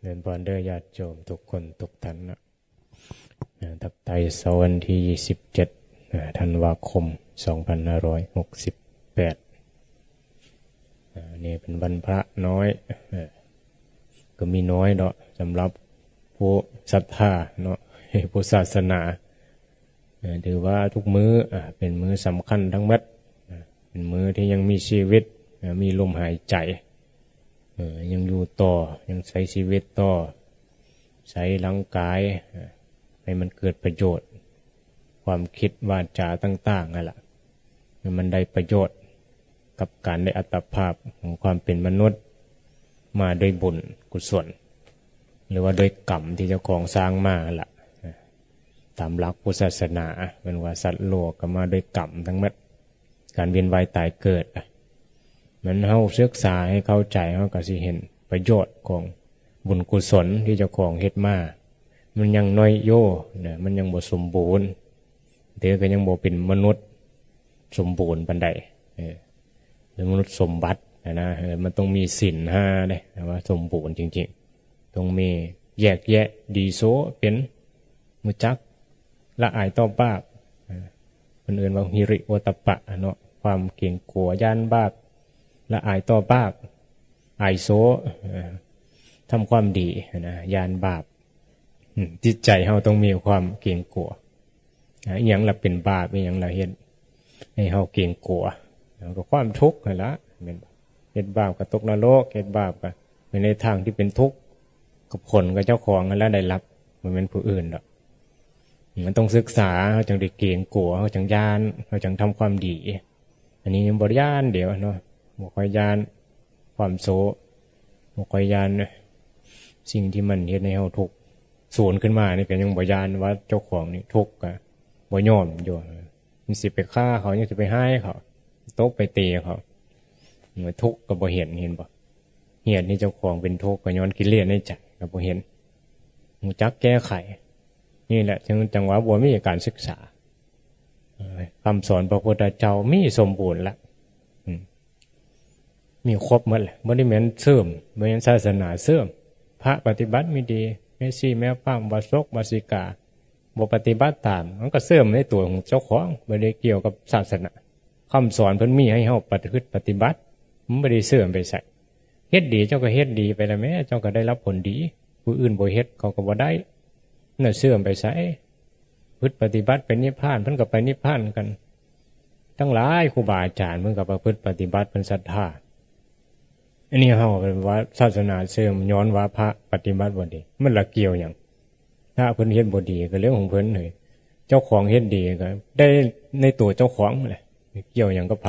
เดินบอนเดอร์ญาติโยมทุกคนทุกท่านนะทับไตเสาร์วันที่27ธันวาคม2568นี่เป็นวันพระน้อยก็มีน้อยเนาะสำหรับผู้ศรัทธาเนาะผู้ศาสนาถือว่าทุกมื้อเป็นมื้อสำคัญทั้งหมดเป็นมื้อที่ยังมีชีวิตมีลมหายใจยังอยู่ต่อยังใช้ชีวิตต่อใช้ร่างกายให้มันเกิดประโยชน์ความคิดวาจาต่างๆนั่นแหละมันได้ประโยชน์กับการได้อัตภาพของความเป็นมนุษย์มาโดยบุญกุศลหรือว่าโดยกรรมที่เจ้าของสร้างมาล่ะตามหลักพุทธศาสนาเป็นว่าสัตว์โลกก็มาโดยกรรมทั้งหมดการเวียนว่ายตายเกิดมันเฮาศึกษาให้เข้าใจเฮาก็สิเห็นประโยชน์ของบุญกุศลที่เจ้าของเฮ็ดมามันยังน้อยโยนะมันยังบ่สมบูรณ์เดี๋ยวก็ยังบ่เป็นมนุษย์สมบูรณ์ปานใดหรือมนุษย์สมบัตินะมันต้องมีศีล5เด้ว่าสมบูรณ์จริงๆต้องมีแยกแยะดีโสเป็นมุจักละอายต่อบาปเพิ่นเอิ้นว่าหิริโอตตัปปะเนาะความเกรงกลัวย่านบาปละอายต่อบาปอายโสทำความดีนะย่านบาปจิตใจเฮาต้องมีความเกรงกลัวอีหยังล่ะเป็นบาปอีหยังล่ะเฮ็ดให้เฮาเกรงกลัวก็ความทุกข์นั่นล่ะแม่นบ่เฮ็ดบาปก็ตกนรกเฮ็ดบาปก็ไปในทางที่เป็นทุกข์กับผลกับเจ้าของนั่นแหละได้รับบ่แม่นผู้อื่นดอกมันต้องศึกษาเฮาจึงได้เกรงกลัวเฮาจึงย่านเฮาจึงทำความดีอันนี้ยังบ่ย่านเดี๋ยวเนาะบ่ค่อยย่านความโศกบ่ค่อยย่านสิ่งที่มันเฮ็ดให้เฮาทุกข์สูญขึ้นมานี่ก็ยังบ่ย่านว่าเจ้าของนี่ทุกข์ก็บ่ยอมอยู่มันสิไปฆ่าเขายังสิไปให้เขาตบไปตีเขาเมื่อทุกข์ก็บ่เห็นบ่เหตุที่เจ้าของเป็นทุกข์ก็ย้อนกิเลสในใจก็บ่เห็นรู้จักแก้ไขนี่แหละจึงจังว่าบ่มีการศึกษาคำสอนพระพุทธเจ้ามีสมบูรณ์แล้วมีครบหมดแหละบ่ได้แม่นเสริมบ่แม่นศาสนาเสริมพระปฏิบัติไม่ดีแม่ชีแม่พรามบ่ซกบ่สิกาบ่ปฏิบัติตามมันก็เสริมในตัวของเจ้าของบ่ได้เกี่ยวกับศาสนาคำสอนเพิ่นมีให้เฮาปฏิบัติมันบ่ได้เสริมไปใส่เฮ็ดดีเจ้าก็เฮ็ดดีไปแล้วแม่เจ้าก็ได้รับผลดีผู้อื่นบ่เฮ็ดเขาก็บ่ได้น่ะเสริมไปใส่ปฏิบัติเป็นนิพพานเพิ่นก็ไปนิพพานกันทั้งหลายครูบาอาจารย์เพิ่นก็ประพฤติปฏิบัติเพิ่นศรัทธาอันนี้เฮาเป็นว่าศาสนาเสริมย้อนว่าพระปฏิบัติบ่ดีมันละเกี่ยวหยังถ้าเพิ่นเฮ็ดบ่ดีก็เรื่องของเพิ่นเลยเจ้าของเฮ็ดดีก็ได้ในตัวเจ้าของแหละเกี่ยวหยังกับไผ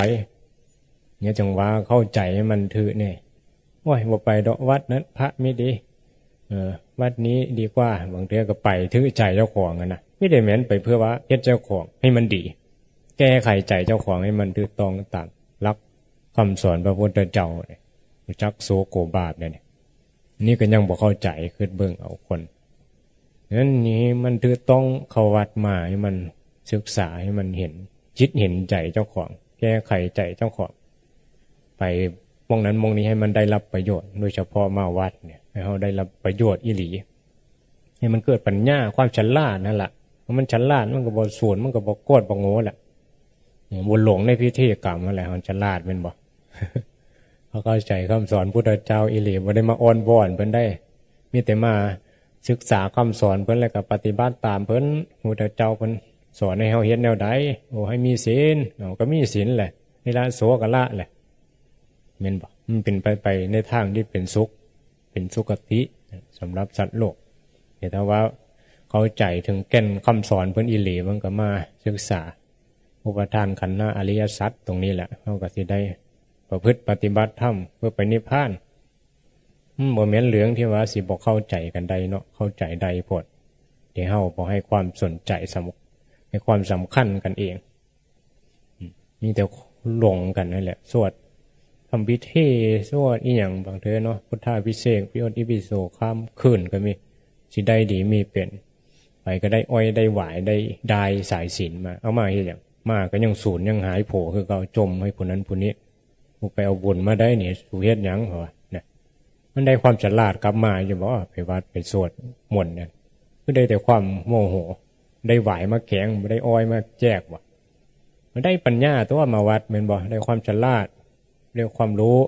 เนี่ยจังว่าเข้าใจให้มันถือแน่โอ้ยบ่ไปดอกวัดนั้นพระไม่ดีวัดนี้ดีกว่าบางเทื่อก็ไปถือใจเจ้าของนะไม่ได้แม่นไปเพื่อว่าเฮ็ดเจ้าของให้มันดีแก้ไขใจเจ้าของให้มันถูกต้องตามหลักคำสอนพระพุทธเจ้ารู้จักโสโกบาปเนี่ยนี่ก็ยังบ่เข้าใจคือเบิ่งเอาคนนั้นนี้มันถูกต้องเข้าวัดมาให้มันศึกษาให้มันเห็นจิตเห็นใจเจ้าของแก้ไขใจเจ้าของไปมองนั้นมองนี้ให้มันได้รับประโยชน์โดยเฉพาะมาวัดเนี่ยให้เฮาได้รับประโยชน์อีหลีให้มันเกิดปัญญาความฉลาดนั่นแหละมันฉลาดมันก็บ่สูญมันก็บ่โกรธบ่โง่แหละบ่หลงในพิธีกรรมนั่นแหละมันฉลาดแม่นบ่ เขาเข้าใจคำสอนพุทธเจ้าอีหลีบ่ได้มาอ้อนวอนเพิ่นได้มีแต่มาศึกษาคำสอนเพิ่นแล้วก็ปฏิบัติตามเพิ่นพุทธเจ้าเพิ่นสอนให้เฮาเฮ็ดแนวใดโอ้ให้มีศีลก็มีศีลแหละให้ละโสก็ละแหละแม่นบ่มันเป็นไปในทางที่เป็นสุขเป็นสุคติสำหรับสัตว์โลกแต่ถ้าว่าเข้าใจถึงแก่นคำสอนเพิ่นอีหลีมันก็มาศึกษาอุปทานขันธ์อริยสัจตรงนี้แหละเฮาก็สิได้ประพฤติปฏิบัติธรรมเพื่อไปนิพพานบ่แม่นเรื่องที่ว่าสิบ่เข้าใจกันได้เนาะเข้าใจได้โพดที่เฮาบ่ให้ความสนใจให้ความสำคัญกันเองมีแต่หลงกันนั่นแหละสวดทำพิธีสวดอีหยังบางเทื่อเนาะพุทธาภิเษกวิโอติปิโสข้ามคืนก็มีสิได้ดีมีเป็นไปก็ได้อ้อยได้หวายได้ดายสายศีลมาเอามาเฮ็ดหยังมาก็ยังสูญยังหายโผคือเก่าจมให้ผู้นั้นผู้นี้ผู้ไปเอาบุญมาได้นี่สูเฮ็ดหยังเหรอเนี่ย มันได้ความฉลาดกลับมาอยู่บ่ไปวัดไปสวดมนต์เนี่ยคือได้แต่ความโมโหได้หวายมาแข็งไม่ได้อ้อยมาแจกบ่มันได้ปัญญาตัวมาวัดแม่นบ่ได้ความฉลาดได้ความรู้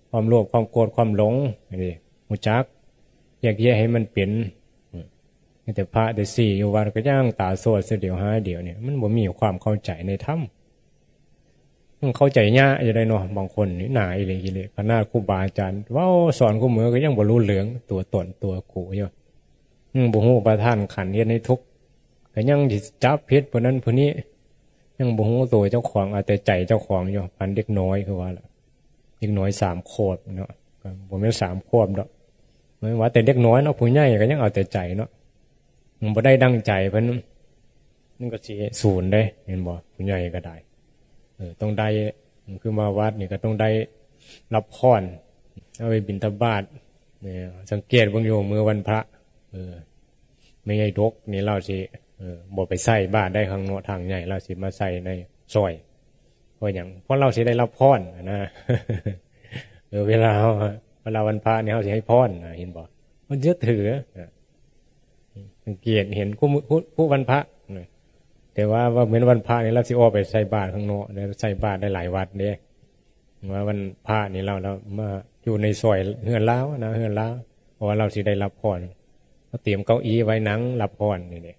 ความโลภความโกรธความหลงนี่รู้จักแยกแยะให้มันเป็นแต่พระแต่สี่อยู่วัดก็ย่างตาโสดเสียเดียวหาเดียวเนี่ยมันบ่มีความเข้าใจในธรรมมันเข้าใจยากอยู่ได้เนาะบางคนนี่หนาอีหลีอีหลีขนาดครูบาอาจารย์เว้าสอนกูมือก็ยังบ่รู้เรื่องตัวตนตัวกูอยู่บ่ฮู้ประทานขันธ์เฮ็ดให้ทุกข์ก็ยังสิจับผิดผู้นั้นผู้นี้ยังบ่ฮู้ตัวเจ้าของเอาแต่ใจเจ้าของอยู่พันเด็กน้อยคือว่าล่ะเด็กน้อย3 ขวบเนาะก็บ่แม่น3 ขวบดอกหมายว่าแต่เด็กน้อยเนาะผู้ใหญ่ก็ยังเอาแต่ใจเนาะมันบ่ได้ดังใจเพิ่นมันก็สิศูนย์ได้เห็นบ่ผู้ใหญ่ก็ได้ต้องได้คือมาวัดนี่ก็ต้องได้รับพรเอาไปบิณฑบาตเนี่ยสังเกตเบิ่งอยู่มื้อวันพระไม่ใช่ดกนี่เราสิบ่ไปใส่บาตรได้ข้างนอกทางใหญ่เราสิมาใส่ในซอยเพราะหยังเพราะเราสิได้รับพรนะเวลาวันพระนี่เฮาสิให้พรเห็นบ่มันยึดถือสังเกตเห็นผู้วันพระแต่ว่าเหมือนวันพระนี่เราสิออกไปใส่บาตรข้างนอกใส่บาตรได้หลายวัดเด้ว่าวันพระนี่เรามาอยู่ในซอยเฮือนล้าวนะเฮือนล้าวเพราะว่าเราสิได้รับพรเราเตรียมเก้าอี้ไว้นั่งรับพรนี่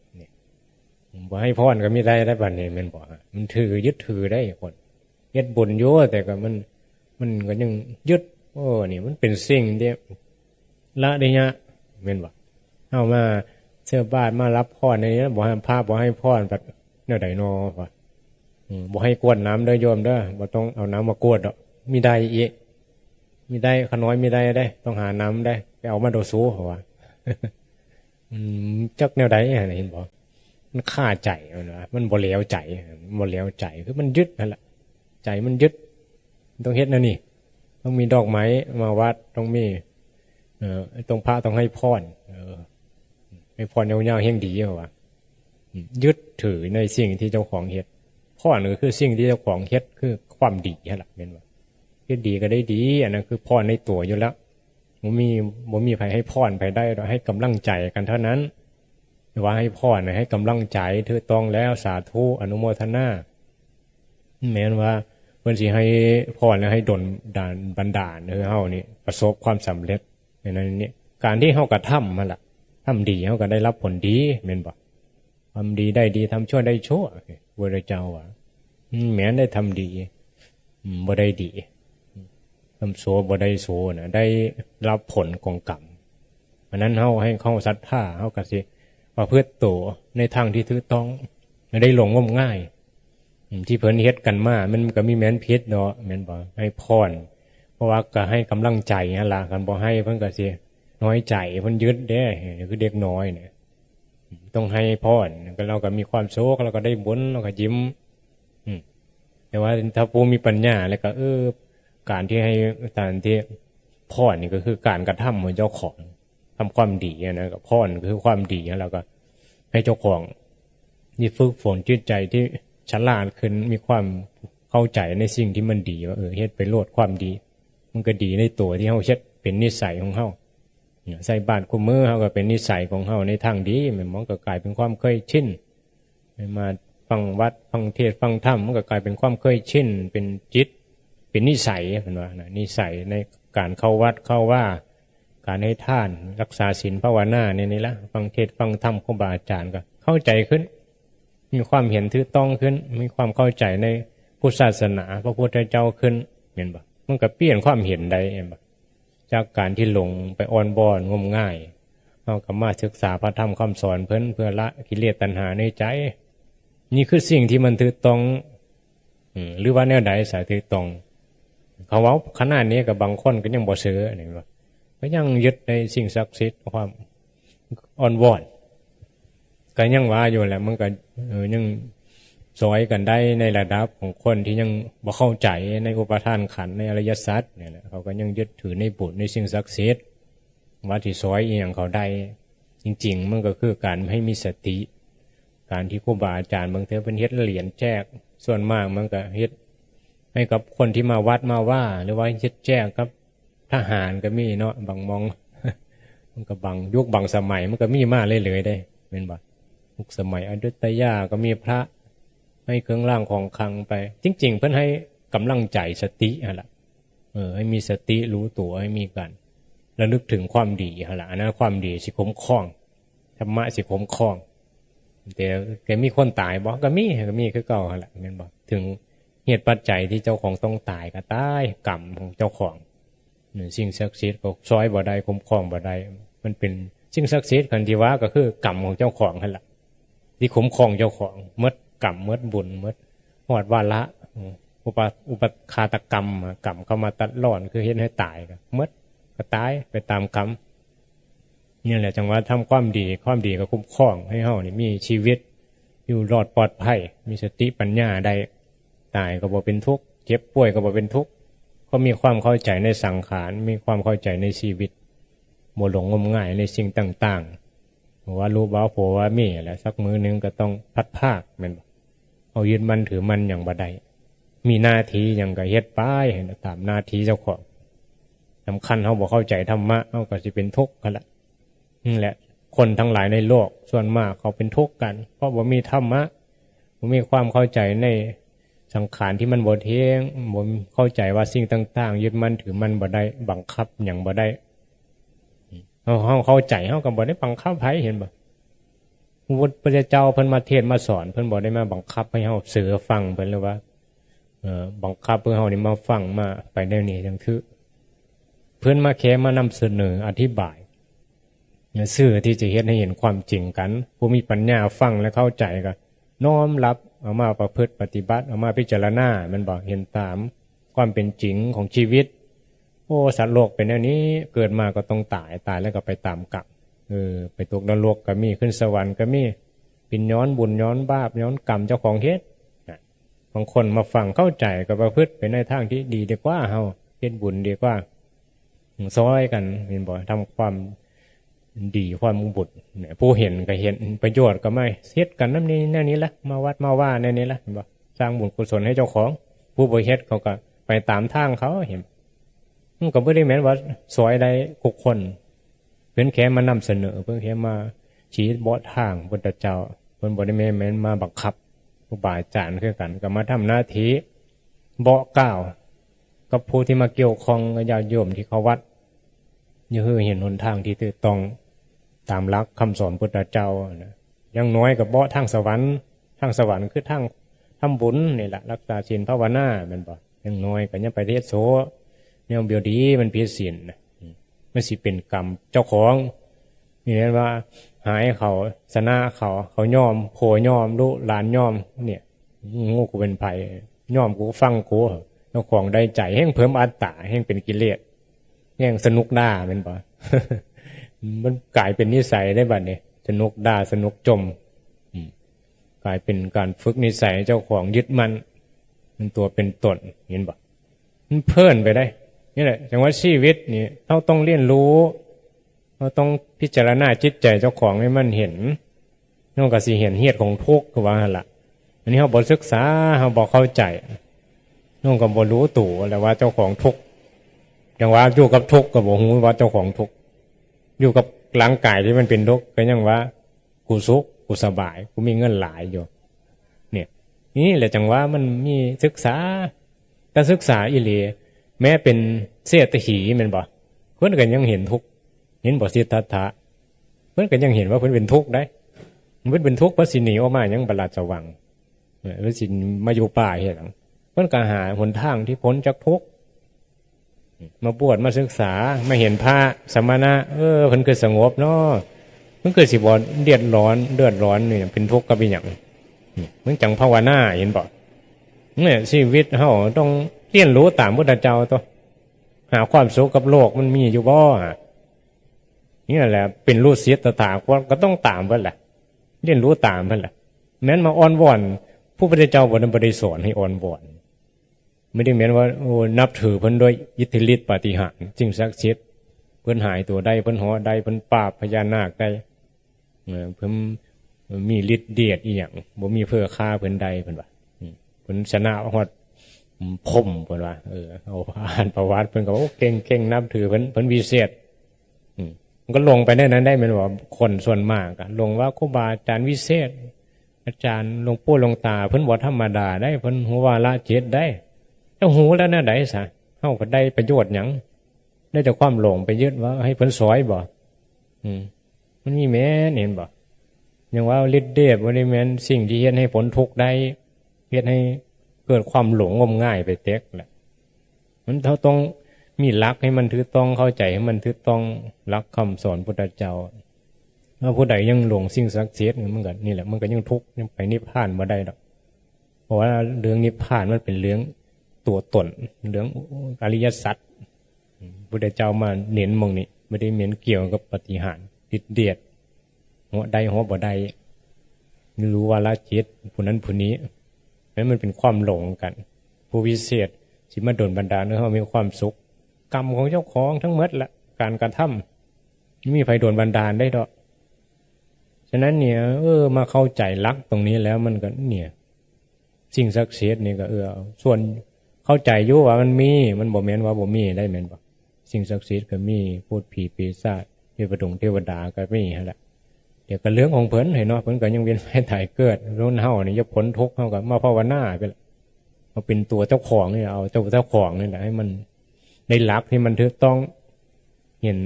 บ่ให้พรก็ไม่ได้บัดนี้แม่นบ่มันถือยึดถือได้คนเฮ็ดบุญอยู่แต่ก็มันก็ยังยึดนี่มันเป็นสิ่งที่ละได้ยะแม่นบ่เอามาเสื้อบาตรมารับพรในนี้บ่ให้พระบ่ให้พรแบบแนวใดน้อบ่ให้กวดน้ำเด้อโยมเด้อบ่ต้องเอาน้ำมากวดดอกมีได้อีกมีได้ขน้อยมีได้ต้องหาน้ำได้ไปเอามาโดสูเพราะว่าจักแนวใดเห็นบ่มันฆ่าใจมันบ่แล้วใจบ่แล้วใจคือมันยึดนั่นแหละใจมันยึดต้องเฮ็ดนะนี่ต้องมีดอกไม้มาวัดต้องมีตรงพระต้องให้พรให้พรยาวๆแห่งดีว่ายึดถือในสิ่งที่เจ้าของเฮ็ดพรคือสิ่งที่เจ้าของเฮ็ดคือความดีนั่นแหละเป็นว่าเฮ็ดดีก็ได้ดีอันนั้นคือพรในตัวอยู่แล้วบ่มีใครให้พรไปได้เราให้กำลังใจกันเท่านั้นว่าให้พรให้กำลังใจถือต้องแล้วสาธุอนุโมทนาแม้นว่าเพิ่นสิให้พรแล้วให้ดลบันดาลเฮานี่ประสบความสำเร็จในนั้นนี่การที่เฮากระทำมันล่ะทำดีเฮาก็ได้รับผลดีแม่นบ่ทำดีได้ดีทำชั่วได้ชั่วพระพุทธเจ้าว่าแม้นได้ทำดีบ่ได้ดีทำชั่วบ่ได้ชั่วนะได้รับผลของกรรมเพราะนั้นเฮาให้เข้าศรัทธาเฮาก็สิประพฤติตัวในทางที่ถูกต้องไม่ได้หลงงมง่ายที่เพิ่นเฮ็ดกันมามันก็มีแม่นพิษเนาะแม่นบ่ให้พรเพราะว่าก็ให้กำลังใจนั่นล่ะคันบ่ให้เพิ่นก็สิน้อยใจเพิ่นยึดเด้คือเด็กน้อยเนี่ยต้องให้พรก็เราก็มีความโชคเราก็ได้บุญเราก็ยิ้มแต่ว่าถ้าผู้มีปัญญาแล้วก็การที่ให้การที่พรนี่ก็คือการกระทำของเจ้าของทำความดีนะก็พรคือความดีแล้วก็ให้เจ้าของนี่ฝึกฝนจิตใจที่ฉลาดขึ้นมีความเข้าใจในสิ่งที่มันดีว่าเฮ็ดไปโลดความดีมันก็ดีในตัวที่เฮาเฮ็ดเป็นนิสัยของเฮาใส่บาตรคุมมือเฮาก็เป็นนิสัยของเฮาในทางดีมันก็กลายเป็นความเคยชินมาฟังวัดฟังเทศน์ฟังธรรมมันก็กลายเป็นความเคยชินเป็นจิตเป็นนิสัยเพิ่นว่านะนิสัยในการเข้าวัดเข้าว่าการให้ทานรักษาศีลภาวนาเนี่ยนี่ละฟังเทศน์ฟังธรรมครูบาอาจารย์ก็เข้าใจขึ้นมีความเห็นถูกต้องขึ้นมีความเข้าใจในพุทธศาสนาพระพุทธเจ้าขึ้นเห็นบ่มันก็เปลี่ยนความเห็นได้เห็นบ่จากการที่หลงไปอ่อนบ่อนงมง่ายเอาก็มาศึกษาพระธรรมคำสอนเพิ่นเพื่อละกิเลสตัณหาในใจนี่คือสิ่งที่มันถูกต้องหรือว่าแนวใดสายถูกต้องเขาเว้าขนาดนี้กับบางคนก็ยังบ่เชื่อนี่ว่าก็ยังยึดในสิ่งศักดิ์สิทธิ์ความอ่อนวอนก็ยังว่าอยู่แหละมันก็ยังสอยกันได้ในระดับของคนที่ยังบ่เข้าใจในอุปทานขันธ์ในอริยสัจเนี่ยแหละเขาก็ยังยึดถือในบุญในสิ่งศักดิ์สิทธิ์ว่าที่สอยอีหยังเขาได้จริงๆมันก็คือการให้มีสติการที่ครูบาอาจารย์บางเทื่อเป็นเฮ็ดเหรียญแจกส่วนมากมันก็เฮ็ดให้กับคนที่มาวัดมาว่าหรือว่าเฮ็ดแจกกับ ทหารก็มีเนาะบางมองมันก็บางยุคบางสมัยมันก็มีมาเลยๆได้เป็นบ่ยุคสมัยอยุธยาก็มีพระให้เครื่องรางของขลังไปจริงๆเพิ่นให้กำลังใจสติหั่นล่ะให้มีสติรู้ตัวให้มีกันระลึกถึงความดีหั่นล่ะอันนั้นความดีสิคุ้มครองธรรมะสิคุ้มครองแต่แกมีคนตายบ่ก็มีคือเก่าหั่นล่ะแม่นบ่ถึงเหตุปัจจัยที่เจ้าของต้องตายก็ตายกรรมของเจ้าของสิ่งศักดิ์สิทธิ์ก็ช่วยบ่ได้คุ้มครองบ่ได้มันเป็นสิ่งศักดิ์สิทธิ์คันที่ว่าก็คือกรรมของเจ้าของหั่นล่ะที่คุ้มครองเจ้าของหมดกรรมหมดบุญหมดฮอดวาระอุปฆาตกรรมกรรมเข้ามาตัดรอนคือเฮ็ดให้ตายก็หมดก็ตายไปตามกรรมนี่แหละจังว่าทำความดีก็คุ้มครองให้เฮานี่มีชีวิตอยู่รอดปลอดภัยมีสติปัญญาได้ตายก็บ่เป็นทุกข์เจ็บป่วยก็บ่เป็นทุกข์ก็มีความเข้าใจในสังขารมีความเข้าใจในชีวิตบ่หลงงมงายในสิ่งต่างๆว่ารู้บ่าโผว่ามีแหละสักมื้อนึงก็ต้องพัดภาคแม่นบ่เอายึดมันถือมันอย่างบ่ได้มีหน้าที่หยังก็เฮ็ดไปตามหน้าที่เจ้าของสำคัญเฮาบ่เข้าใจธรรมะเฮาก็สิเป็นทุกข์กันละนี่แหละคนทั้งหลายในโลกส่วนมากเขาเป็นทุกข์กันเพราะบ่มีธรรมะบ่มีความเข้าใจในสังขารที่มันบ่เที่ยงบ่เข้าใจว่าสิ่งต่างๆยึดมันถือมันบ่ได้บังคับหยังบ่ได้เฮาเข้าใจเฮาก็บ่ได้บังคับไผเห็นบ่พระเจ้าเพิ่นมาเทศน์มาสอนเพิ่นบ่ได้มาบังคับให้เฮาเสือฟังเพิ่นหรือว่าบังคับเพื่อเฮานี่มาฟังมาไปแนวนี้จังคือเพิ่นมาแค่มานำเสนออธิบายสื่อที่จะเฮ็ดให้เห็นความจริงกันผู้มีปัญญาฟังและเข้าใจก็น้อมรับเอามาประพฤติปฏิบัติเอามาพิจารณามันบอกเห็นตามความเป็นจริงของชีวิตโอ้สัตว์โลกเป็นแนวนี้เกิดมาก็ต้องตายแล้วก็ไปตามกรรมไปตกนรกก็มีขึ้นสวรรค์ก็มีเป็นย้อนบุญย้อนบาปย้อนกรรมเจ้าของเฮ็ดบางคนมาฟังเข้าใจก็ประพฤติไปในทางที่ดีดีกว่าเฮาเฮ็ดบุญดีกว่าซอยกันเห็นบ่ทำความดีความบุญเนี่ยผู้เห็นก็เห็นประโยชน์ก็ไม่เฮ็ดกันนั่นนี่แนวนี้ละมาวัดมาว่าแนวนี้ละเห็นบ่สร้างบุญกุศลให้เจ้าของผู้บ่เฮ็ดเขาก็ไปตามทางเขาเห็นมันก็บ่ได้แม่นว่าซอยใดทุกคนเพิ่นแค่มานำเสนอเพิ่นแค่มาชี้เบาะทางพุทธเจ้าเพิ่นบ่ได้แม่นมาบังคับครูบาอาจารย์คือกันก็มาทำหน้าที่บอกกล่าวกับผู้ที่มาเกี่ยวข้องกับญาติโยมที่เขาวัดอย่าเห็นหนทางที่ถูกต้องตามหลักคำสอนพุทธเจ้านะยังน้อยกับเบาะทางสวรรค์คือทางทำบุญนี่แหละรักษาศีลภาวนาแม่นบ่ยังน้อยก็ยังไปเทศโสแนวเบียวดีมันผิดศีลมันสิเป็นกรรมเจ้าของนี่นั่นว่าหายเขาชนะเขายอมโผยอมลูกหลานยอมเนี่ยงูกูเป็นไผ่ยอมกูฟังกูเจ้าของได้ใจแห่งเพิ่มอัตตาแห่งเป็นกิเลสแห่งสนุกด่าเป็นบ่ มันกลายเป็นนิสัยได้บัดนี้สนุกด่าสนุกจมกลายเป็นการฝึกนิสัยเจ้าของยึดมันตัวเป็นตนเห็นบ่มันเพิ่นไปได้นี่แหละจังว่าชีวิตนี่เราต้องเรียนรู้เราต้องพิจารณาจิตใจเจ้าของให้มันเห็นน้องก็สิเห็นเหตุของทุกข์ก็ว่าหั่นล่ะอันนี้เฮาบ่ศึกษาเฮาบ่เข้าใจน้องก็บ่รู้ตัวแล้วว่าเจ้าของทุกข์จังว่าอยู่กับทุกข์ก็บ่ฮู้ว่าเจ้าของทุกข์อยู่กับร่างกายที่มันเป็นทุกข์ก็ยังว่ากูสุขกูสบายกูมีเงินหลายอยู่เนี่ยนี่แหละจังว่ามันมีศึกษาแต่ศึกษาอีหลีแม้เป็นเศรษฐีแม่นบ่เพิ่นก็ยังเห็นทุกข์เห็นบ่สิทธัตถะเพิ่นก็ยังเห็นว่าเพิ่นเป็นทุกข์ได้เพิ่นเป็นทุกข์เพราะสิหนีออกมายังบรรลัดสว่างหรือสิมาอยู่ป่าเฮ็ดหยังเพิ่นก็หาหนทางที่พ้นจากทุกข์มาบวชมาศึกษามาเห็นพระสมณะเพิ่นคือสงบเนาะเพิ่นคือสิบ่เดือดร้อนนี่เป็นทุกข์กับอีหยังมันจังภาวนาเห็นบ่เนี่ยชีวิตเฮาต้องเรียนรู้ตามพุทธเจ้าตัวหาความสุขกับโลกมันมีอยู่บ่นี่แหละเป็นลูกศิษย์ตถาคตก็ต้องตามเพิ่นแหละเรียนรู้ตามเพิ่นแหละแม้นมาอ้อนวอนผู้พุทธเจ้าบ่ได้สอนให้อ้อนวอนไม่ได้แม้นว่าโอ้นับถือเพิ่นด้วยอิทธิฤทธิ์ปาฏิหาริย์สิ่งศักดิ์สิทธิ์เพิ่นหายตัวได้เพิ่นเหาะได้เพิ่นปราบพญานาคได้เพิ่นมีฤทธิ์เดชอีหยังบ่มีเพื่อฆ่าเพิ่นใดเพิ่นว่าเพิ่นชนะฮอด ผมเพิ่นว่าเอาอ่านประวัติเพิ่นก็โอ้เก่งนับถือเพิ่นวิเศษมันก็ลงไปในนั้นได้แม่นว่าคนส่วนมากอะลงว่าครูบาอาจารย์วิเศษอาจารย์หลวงปู่หลวงตาเพิ่นบ่ธรรมดาได้เพิ่นฮู้ว่าละจิตได้ถ้าฮู้แล้วแนวใดซะเฮาก็ได้ประโยชน์หยังได้แต่ความหลงไปยึดว่าให้เพิ่นสอยบ่มันมีแม่นเห็นบ่อย่างว่าฤทธิ์เดชบ่ได้แม่นสิ่งที่เฮ็ดให้ผลทุกข์ได้เฮ็ดให้เกิดความหลงงมง่ายไปเต็กแหละมันเท่าต้องมีหลักให้มันถือต้องเข้าใจให้มันถือต้องหลักคำสอนพุทธเจ้าถ้าผู้ใดยังหลงสิ่งศักดิ์สิทธิ์มันก็นี่แหละมันก็ยังทุกข์ยังไปนิพพานบ่ได้ดอกเพราะว่าเรื่องนิพพานมันเป็นเรื่องตัวตนเรื่องอริยสัจพุทธเจ้ามาเน้นมองนี้ไม่ได้เน้นเกี่ยวกับปฏิหารฤทธิ์เดชหัวใดหัวบ่ใดไม่รู้ว่าละจิตผู้นั้นผู้นี้นั้นมันเป็นความหลงกันผู้วิเศษสิมาโดนบันดาลให้เขามีความสุขกรรมของเจ้าของทั้งหมดละการกระทำไม่มีใครโดนบันดาลได้ดอกฉะนั้นเนี่ยมาเข้าใจลักตรงนี้แล้วมันก็เนี่ยสิ่งศักดิ์สิทธิ์นี่ก็ส่วนเข้าใจอยู่ว่ามันมีมันบ่แม่นว่าบ่มีได้แม่นบ่สิ่งศักดิ์สิทธิ์ก็มีพูดผีปีศาจเทวดงเทวดาก็มีหั่นแหละเดี๋ยวก็เรื่องของเพิ่นให้เนาะเพิ่นก็ยังเวียนว่ายตายเกิดรุ่นเฮานี่จะพ้นทุกข์เฮาก็มาภาวนาไปละเอาเป็นตัวเจ้าของนี่เอาเจ้าของนี่แหละให้มันได้หลักที่มันถูกต้องเห็น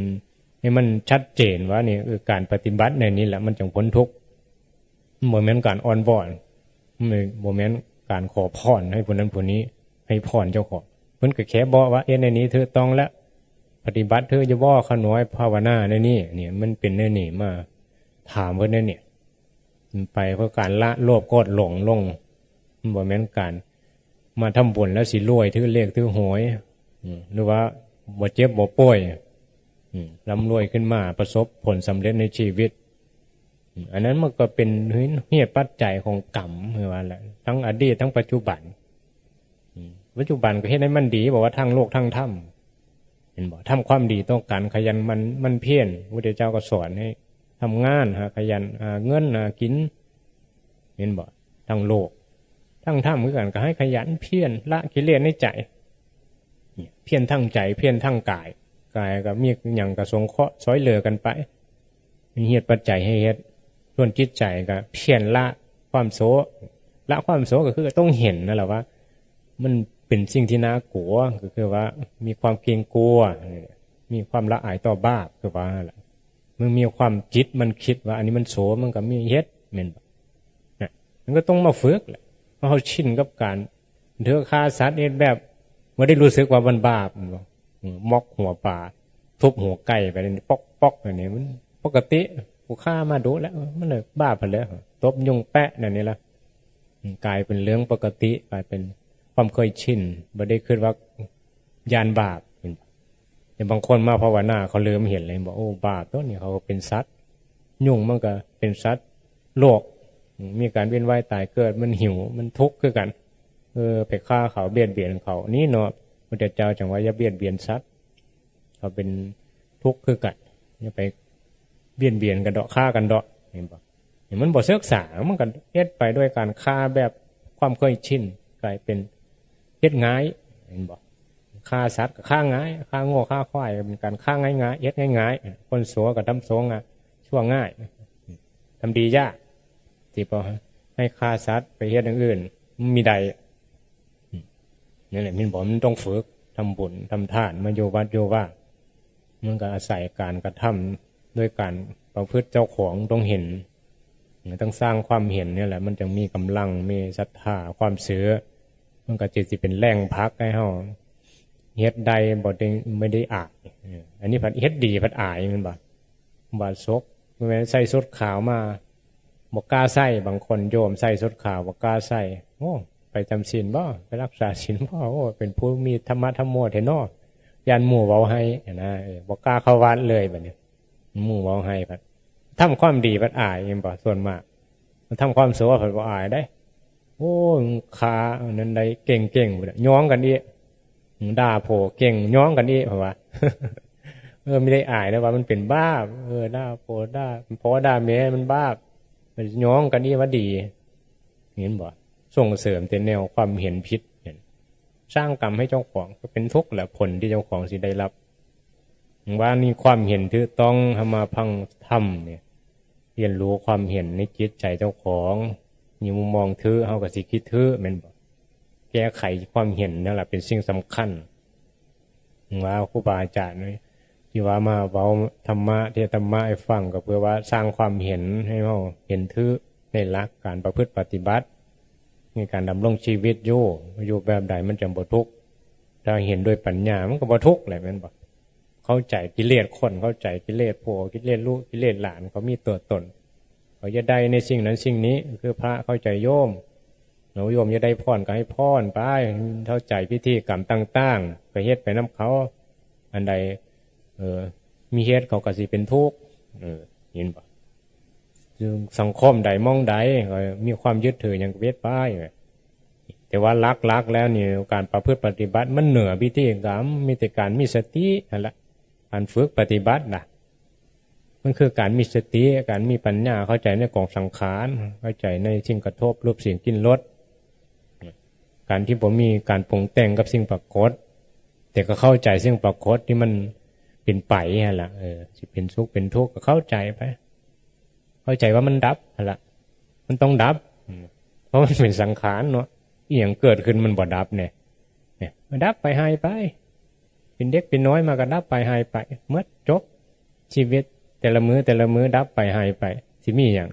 ให้มันชัดเจนว่านี่การปฏิบัติในนี้แหละมันจึงพ้นทุกข์บ่แม่นการอ้อนวอนบ่แม่นการขอพรให้ผู้นั้นผู้นี้ให้พรเจ้าของเพิ่นก็แค่บอกว่าในนี้ถูกต้องแล้วปฏิบัติเธอจะบ่ขน้อยภาวนาในนี้เนี่ยมันเป็นในนี้มาถามเพิ่นเนี่ยไปเพื่อการละโลภโกรธหลงลงบ่แม่นการมาทำบุญแล้วสิรวยถือเลขถือหวยหรือว่าบ่เจ็บบ่ป่วยร่ำรวยขึ้นมาประสบผลสำเร็จในชีวิตอันนั้นมันก็เป็นเหตุปัจจัยของกรรมคือว่าแหละทั้งอดีตทั้งปัจจุบันปัจจุบันก็เฮ็ดให้มันดีบอกว่าทั้งโลกทั้งธรรมเห็นบ่ทำความดีต้องการขยันมันเพียรพระพุทธเจ้าก็สอนให้ทำงานขยันเงินกินเห็นบ่ทั้งโลกทั้งธรรมคือกันก็ให้ขยันเพียรละกิเลสในใจเพียรทั้งใจเพียรทั้งกายก็มีอย่างกระสงเคราะห์ซอยเหลือกันไปมีเหตุปัจจัยให้เฮ็ดส่วนจิตใจก็เพียรละความโสก็คือต้องเห็นนั่นแหละว่ามันเป็นสิ่งที่น่ากลัวก็คือว่ามีความเกรงกลัวมีความละอายต่อบาปคือว่าแหละมันมีความจิตมันคิดว่าอันนี้มันโสมันก็มีเฮ็ดแม่นบ่นะมันก็ต้องมาฝึกแหละเพราะเขาชินกับการเถือฆ่าสัตว์เฮ็ดแบบบ่ได้รู้สึกว่ามันบาปบ่มอกหัวปลาทุบหัวไก่ไปนี่ป๊อกๆอย่างนี้มันปกติผู้ฆ่ามาดูแล้วมันเลยบาปไปแล้วตบยุงแปะนั่นนี่ล่ะกลายเป็นเรื่องปกติกลายเป็นความเคยชินบ่ได้คิดว่ายานบาปอย่างบางคนมาภาวนาเขาเริ่มเห็นเลยบอกโอ้บาปตัวนี้เขาเป็นสัตว์ยุงมันก็เป็นสัตว์โลกมีการเวียนว่ายตายเกิดมันหิวมันทุกข์คือกันไปฆ่าเขาเบียดเบียนเขานี่เนาะพระเจ้าจังว่าอย่าเบียดเบียนสัตว์เขาเป็นทุกข์คือกันอย่าไปเบียดเบียนกันดอกฆ่ากันดอกเห็นป่ะเห็นมันบ่ศึกษามันก็เฮ็ดไปด้วยการฆ่าแบบความเคยชินกลายเป็นเฮ็ดง่ายเห็นบ่ฆ่าสัตว์ก็ฆ่าง่ายฆ่าโง่ฆ่าควายเป็นการฆ่าง่ายๆเฮ็ดง่ายๆคนสัวก็ทำสัวง่ายชั่วง่ายทำดียากที่พอให้ฆ่าสัตว์ไปเฮ็ดอย่างอื่นมีใดนี่แหละมันบอกมันต้องฝึกทำบุญทำทานมาโยวัดโยว่ามันก็อาศัยการกระทำด้วยการประพฤติเจ้าของต้องเห็นต้องสร้างความเห็นนี่แหละมันจะมีกำลังมีศรัทธาความเสือมันก็จะเป็นแรงพักให้เฮาเฮ็ดใดบ่ได้ไม่ได้อายอันนี้ผัดเฮ็ดดีผัดอายมันบ่ซกแม้ใส่ชุดขาวมาบ่กล้าใส่บางคนโยมใส่ชุดขาวบ่กล้าใส่โอ้ไปจำศีลบ่ไปรักษาศีลบ่โอ้เป็นผู้มีธรรมะธรรมโมแท้เนาะยันหมู่เว้าให้นะบ่กล้าเข้าวัดเลยบัดนี้หมู่เว้าให้ผัดทำความดีผัดอายแม่นบ่ส่วนมากมันทำความชั่วผัดบ่อายได้โอ้ขานั้นได้เก่งๆพุ่นย้องกันอีด่าโผเก่งย้องกันอีเพราะว่าไม่ได้อายนะว่ามันเป็นบ้าด่าโผด่าพ่อด่าแม่มันบ้ามันย้องกันอีว่าดีเห็นบ่ส่งเสริมแต่แนวความเห็นผิดเห็น สร้างกรรมให้เจ้าของก็เป็นทุกข์แหละผลที่เจ้าของสิได้รับว่านี่ความเห็นที่ต้องทำมาพังธรรมเนี่ยเรียนรู้ความเห็นในจิตใจเจ้าของมีมุมมองถือเฮาก็สิคิดถือแม่นบ่แก้ไขความเห็นนั่นแหละเป็นสิ่งสำคัญว่าครูบาอาจารย์ที่ว่ามาเว้าธรรมะเทศธรรมะให้ฟังก็เพื่อว่าสร้างความเห็นให้เฮาเห็นถือในหลักการประพฤติปฏิบัติในการดำรงชีวิตอยู่แบบใดมันจะบ่ทุกข์ถ้าเห็นด้วยปัญญามันก็บ่ทุกข์แหละแม่นบ่เข้าใจกิเลสคนเข้าใจกิเลสผัวกิเลสลูกกิเลสหลานเขามีตัวตนเขาจะได้ในสิ่งนั้นสิ่งนี้คือพระเข้าใจโยมโยมจะได้พรก็ให้พรไปเข้าใจพิธีกรรมต่างๆก็เฮ็ดไปน้ำเขาอันใดมีเฮ็ดเขาก็สิเป็นทุกข์เห็นปะสังคมใดมองใดมีความยึดถืออย่างเวทป้ายแต่ว่าลักแล้วนี่การประพฤติปฏิบัติมันเหนือพิธีกรรมมีแต่การมีสตินั่นแหละการฝึกปฏิบัตินะมันคือการมีสติการมีปัญญาเข้าใจในกองสังขารเข้าใจในสิ่งกระทบรูปเสียงกลิ่นรสการที่ผมมีการปรุงแต่งกับสิ่งปรากฏแต่ก็เข้าใจสิ่งปรากฏที่มันเป็นไปฮะล่ะสิเป็นสุขเป็นทุกข์ก็เข้าใจไปเข้าใจว่ามันดับฮะล่ะมันต้องดับเพราะมันเป็นสังขารเนาะอย่างเกิดขึ้นมันบ่ดับเนี่ยมันดับไปหายไปเป็นเด็กเป็นน้อยมาก็ดับไปหายไปเมื่อจบชีวิตแต่ละมื้อดับไปหายไปสิมีอย่าง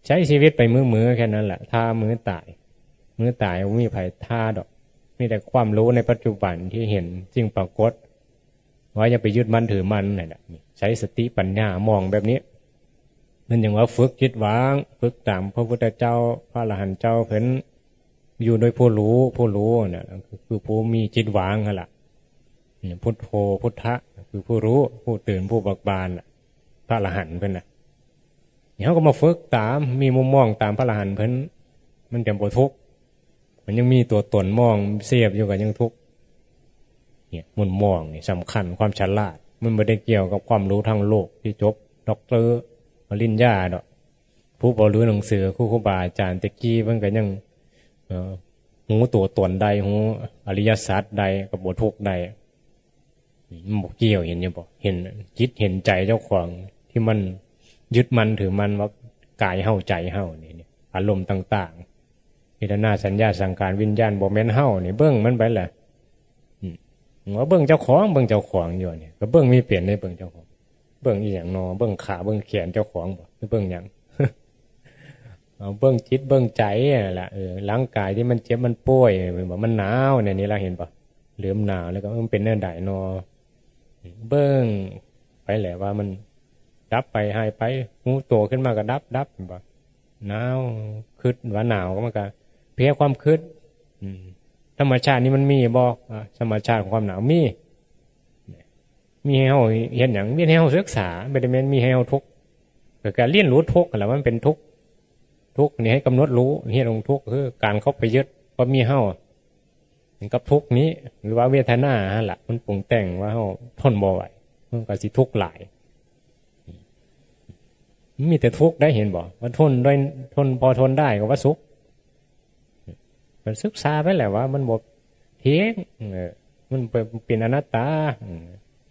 ใช้ชีวิตไปมื้อแค่นั้นแหละท่ามื้อตายมีไผท่าดอกมีแต่ความรู้ในปัจจุบันที่เห็นสิ่งปรากฏว่าอย่าไปยึดมั่นถือมั่นนั่นแหละใช้สติปัญญามองแบบนี้นั่นอย่างว่าฝึกจิตวางฝึกตามพระพุทธเจ้าพระอรหันต์เจ้าเพิ่นอยู่โดยผู้รู้เนี่ยคือผู้มีจิตวางนั่นแหละพุทโธพุทธะคือผู้รู้ผู้ตื่นผู้เบิกบานพระอรหันต์เพิ่นน่ะเขาก็มาฝึกตามมีมุมมองตามพระอรหันต์เพิ่นมันจะบ่ทุกข์มันยังมีตัวตนมองเสียบอยู่กับยังทุกข์เนี่ยมุมมองนี่สำคัญความฉลาดมันไม่ได้เกี่ยวกับความรู้ทางโลกที่จบด็อกเตอร์ปริญญาดอกผู้บ่รู้หนังสือครูบาอาจารย์ตะกี้เพิ่นก็ยังหูตัวตนใดหูอริยสัจใดกับบ่ทุกข์ใดมันบ่เกี่ยวเห็นอยู่บ่เห็นจิตเห็นใจเจ้าของที่มันยึดมันถือมันว่ากายเฮาใจเฮานี่อารมณ์ต่างๆเวทนาสัญญาสังขารวิญญาณบ่แม่นเฮานี่เบิ่งมันไปแหละว่าเบิ่งเจ้าของอยู่นี่ก็เบิ่งมีเปลี่ยนในเบิ่งเจ้าของเบิ่งอีหยังนอเบิ่งขาเบิ่งแขนเจ้าของบ่หรือเบิ่งหยัง เอาเบิ่งจิตเบิ่งใจนั่นแหละร่างกายที่มันเจ็บมันป่วยว่ามันหนาวเนี่ยนี่เราเห็นป่ะเหลือมหนาวแล้วก็มันเป็นเนื้อใดนอเบิ่งไปแหละว่ามันดับไปหายไปหูโตขึ้นมาก็ดับป่ะหนาวคิดว่าหนาวก็มันก็เพียความคิดธรรมชาตินี่มันมีบ่ธรรมชาติของความหนาวมีให้เฮาเห็นหยังมีให้เฮาศึกษาบ่ได้แม่นมีให้เฮาทุกข์ก็การเรียนรู้ทุกข์นั่นแหละมันเป็นทุกข์นี่ให้กำหนดรู้เฮ็ดลงทุกข์คือการเข้าไปยึดว่ามีเฮากับทุกข์นี้หรือว่าเวทนาหั่นล่ะมันปรุงแต่งว่าเฮาทนบ่ไหวมันก็สิทุกข์หลายมีแต่ทุกข์ได้เห็นบ่ว่าทนพอทนได้ก็ว่าสุขมันศึกษาไปแหละว่ามันบ่เที่ยงมันเป็นอนัตตา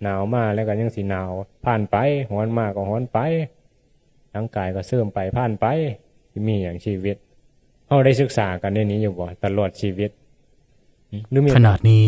หนาวมาแล้วก็ยังสิหนาวผ่านไปร้อนมาก็ร้อนไปร่างกายก็เสื่อมไปผ่านไปมีอย่างชีวิตเฮาได้ศึกษากันในนี้อยู่บ่ตลอดชีวิตขนาดนี้